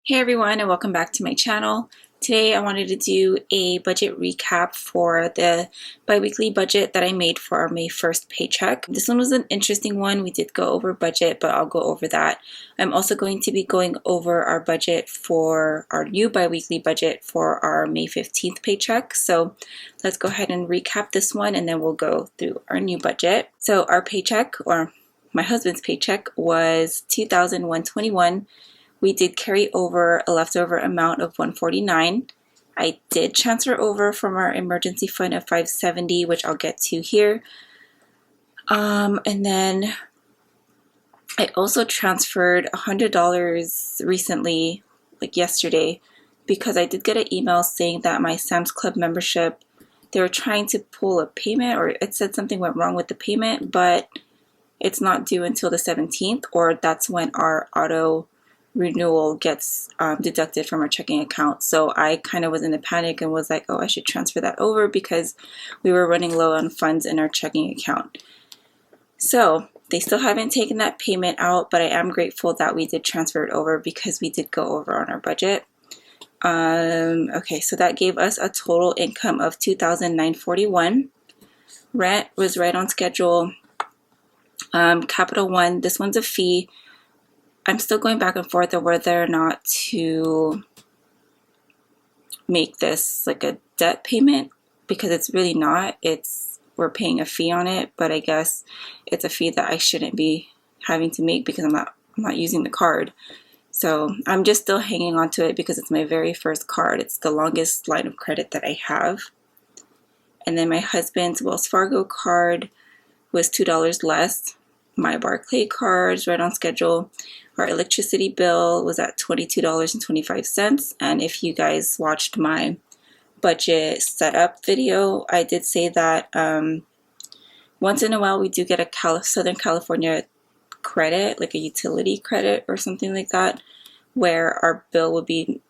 Hey everyone, and welcome back to my channel. Today I wanted to do a budget recap for the bi-weekly budget that I made for our May 1st paycheck. This one was an interesting one. We did go over budget, but I'll go over that. I'm also going to be going over our budget for our new bi-weekly budget for our May 15th paycheck. So let's go ahead and recap this one and then we'll go through our new budget. So our paycheck, or my husband's paycheck, was $2,121. We did carry over a leftover amount of $149. I did transfer over from our emergency fund of $570, which I'll get to here. And then I also transferred $100 recently, like yesterday, because I did get an email saying that my Sam's Club membership, they were trying to pull a payment, or it said something went wrong with the payment, but it's not due until the 17th, or that's when our auto renewal gets deducted from our checking account. So I kind of was in a panic and was like, oh, I should transfer that over because we were running low on funds in our checking account. So they still haven't taken that payment out, but I am grateful that we did transfer it over because we did go over on our budget. Okay, so that gave us a total income of $2,941. Rent was right on schedule. Capital One, this one's a fee. I'm still going back and forth of whether or not to make this like a debt payment, because it's really not. We're paying a fee on it, but I guess it's a fee that I shouldn't be having to make because I'm not using the card. So I'm just still hanging on to it because it's my very first card. It's the longest line of credit that I have. And then my husband's Wells Fargo card was $2 less. My Barclay card is right on schedule. Our electricity bill was at $22.25. And if you guys watched my budget setup video, I did say that once in a while we do get a Southern California credit, like a utility credit or something like that, where our bill would be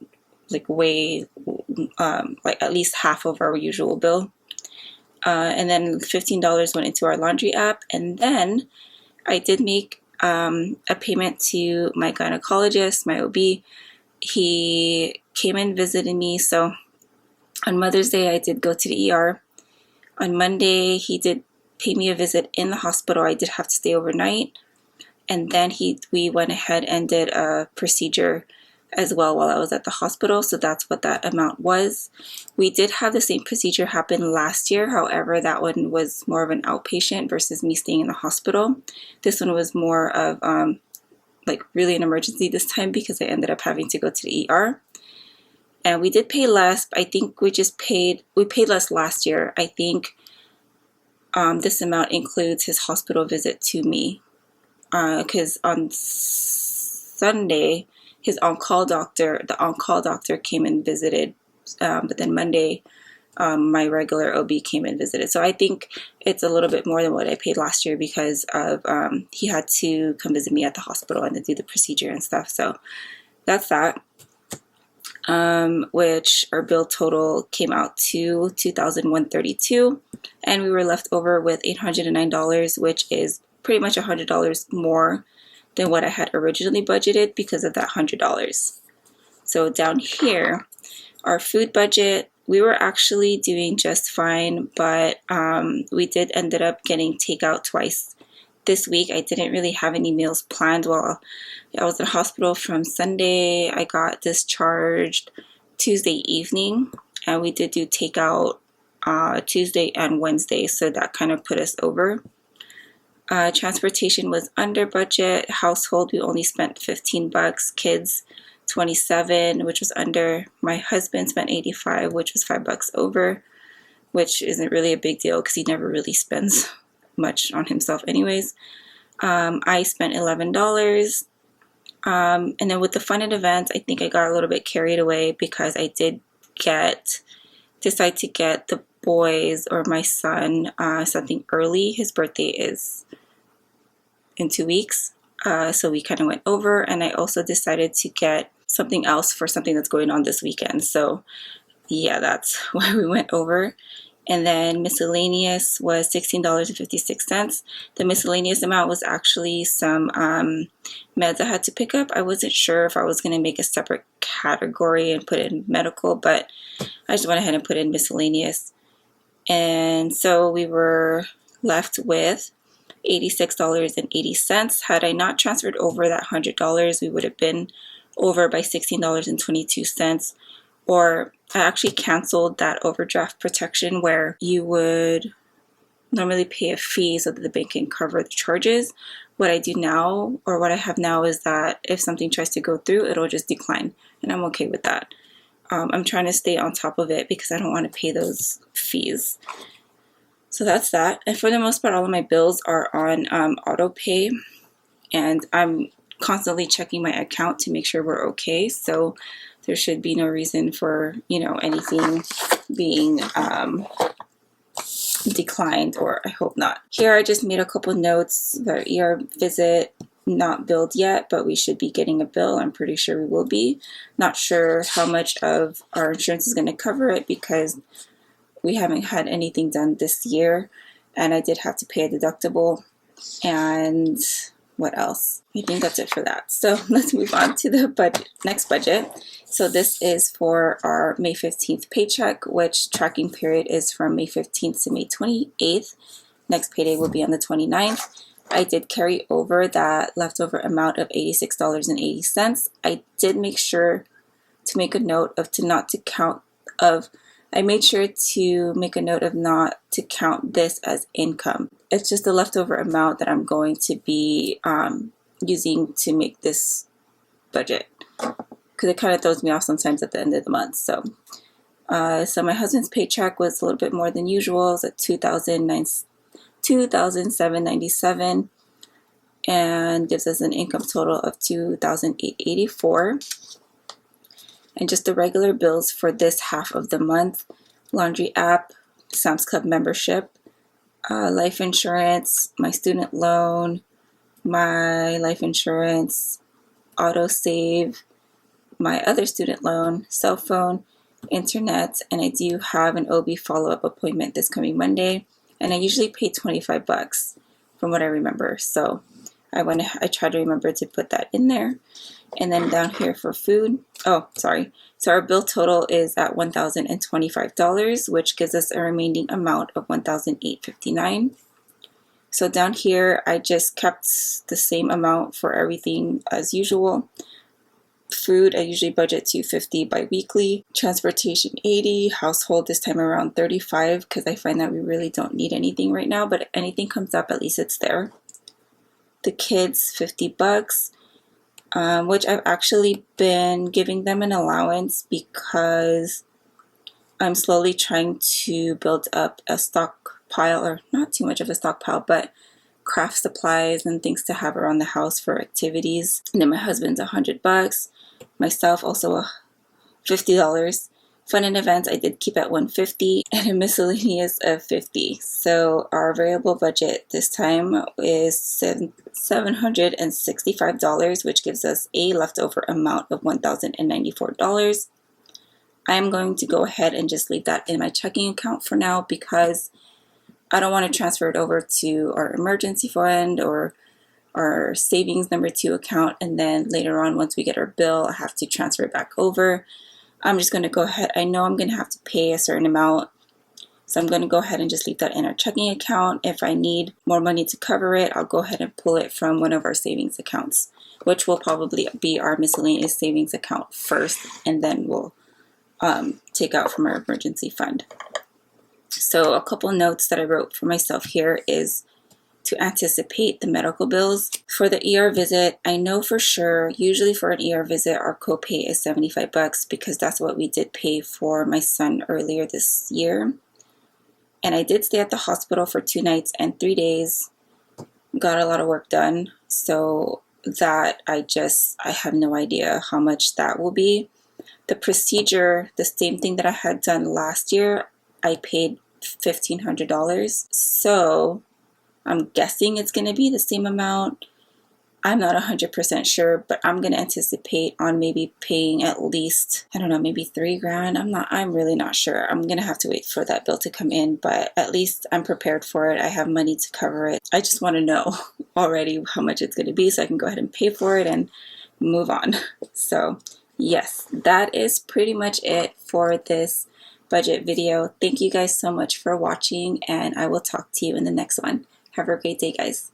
like way, like at least half of our usual bill. And then $15 went into our laundry app. And then I did make a payment to my gynecologist, my OB. He came and visited me. So on Mother's Day, I did go to the ER. On Monday, he did pay me a visit in the hospital. I did have to stay overnight. And then we went ahead and did a procedure as well while I was at the hospital. So that's what that amount was. We did have the same procedure happen last year. However, that one was more of an outpatient versus me staying in the hospital. This one was more of like really an emergency this time because I ended up having to go to the ER. And we did pay less. I think we paid less last year. I think this amount includes his hospital visit to me. Because on Sunday, the on-call doctor came and visited, but then Monday, my regular OB came and visited. So I think it's a little bit more than what I paid last year because of he had to come visit me at the hospital and to do the procedure and stuff. So that's that. Which our bill total came out to $2,132, and we were left over with $809, which is pretty much $100 more than what I had originally budgeted because of that $100. So down here, our food budget, we were actually doing just fine, but we did ended up getting takeout twice this week. I didn't really have any meals planned while I was in hospital from Sunday. I got discharged Tuesday evening, and we did do takeout Tuesday and Wednesday, so that kind of put us over. Transportation was under budget. Household, we only spent $15. Kids, $27, which was under. My husband spent $85, which was $5 over, which isn't really a big deal because he never really spends much on himself anyways. I spent $11. And then with the fun and events, I think I got a little bit carried away because I did decide to get the boys or my son something early. His birthday is in 2 weeks, so we kind of went over, and I also decided to get something else for something that's going on this weekend. So yeah, that's why we went over. And then miscellaneous was $16.56. The miscellaneous amount was actually some meds I had to pick up. I wasn't sure if I was going to make a separate category and put it in medical, but I just went ahead and put in miscellaneous. And so we were left with $86.80. Had I not transferred over that $100, we would have been over by $16.22. Or I actually canceled that overdraft protection where you would normally pay a fee so that the bank can cover the charges. What I do now, or what I have now, is that if something tries to go through, it'll just decline, and I'm okay with that. I'm trying to stay on top of it because I don't want to pay those fees. So that's that. And for the most part, all of my bills are on auto pay, and I'm constantly checking my account to make sure we're okay. So there should be no reason for, anything being declined, or I hope not. Here I just made a couple notes. The ER visit, not billed yet, but we should be getting a bill. I'm pretty sure we will be. Not sure how much of our insurance is going to cover it because we haven't had anything done this year, and I did have to pay a deductible. And what else? I think that's it for that. So let's move on to the next budget. So this is for our May 15th paycheck, which tracking period is from May 15th to May 28th. Next payday will be on the 29th. I did carry over that leftover amount of $86.80. I did make sure to make a note of not to count this as income. It's just the leftover amount that I'm going to be using to make this budget, because it kind of throws me off sometimes at the end of the month. So my husband's paycheck was a little bit more than usual. It was at $2,797, and gives us an income total of $2,884. And just the regular bills for this half of the month: laundry app, Sam's Club membership, life insurance, my student loan, my life insurance, auto save, my other student loan, cell phone, internet, and I do have an OB follow-up appointment this coming Monday, and I usually pay $25 from what I remember. So I try to remember to put that in there. And then down here for food, so our bill total is at $1,025, which gives us a remaining amount of $1,859. So down here, I just kept the same amount for everything as usual. Food, I usually budget $250 bi-weekly. Transportation, $80. Household, this time around $35, because I find that we really don't need anything right now, but if anything comes up, at least it's there. The kids, $50. Which I've actually been giving them an allowance because I'm slowly trying to build up a stockpile, or not too much of a stockpile, but craft supplies and things to have around the house for activities. And then my husband's $100, myself also $50. Fun and events I did keep at $150, and a miscellaneous of $50. So our variable budget this time is $765, which gives us a leftover amount of $1,094. I'm going to go ahead and just leave that in my checking account for now because I don't want to transfer it over to our emergency fund or our savings number 2 account, and then later on, once we get our bill, I have to transfer it back over. I'm just going to go ahead. I know I'm going to have to pay a certain amount, so I'm going to go ahead and just leave that in our checking account. If I need more money to cover it, I'll go ahead and pull it from one of our savings accounts, which will probably be our miscellaneous savings account first, and then we'll take out from our emergency fund. So a couple notes that I wrote for myself here is to anticipate the medical bills. For the ER visit, I know for sure, usually for an ER visit, our copay is $75 because that's what we did pay for my son earlier this year. And I did stay at the hospital for 2 nights and 3 days, got a lot of work done. So that I have no idea how much that will be. The procedure, the same thing that I had done last year, I paid $1,500. So I'm guessing it's going to be the same amount. I'm not 100% sure, but I'm going to anticipate on maybe paying at least, I don't know, maybe $3,000. I'm really not sure. I'm going to have to wait for that bill to come in, but at least I'm prepared for it. I have money to cover it. I just want to know already how much it's going to be so I can go ahead and pay for it and move on. So yes, that is pretty much it for this budget video. Thank you guys so much for watching, and I will talk to you in the next one. Have a great day, guys.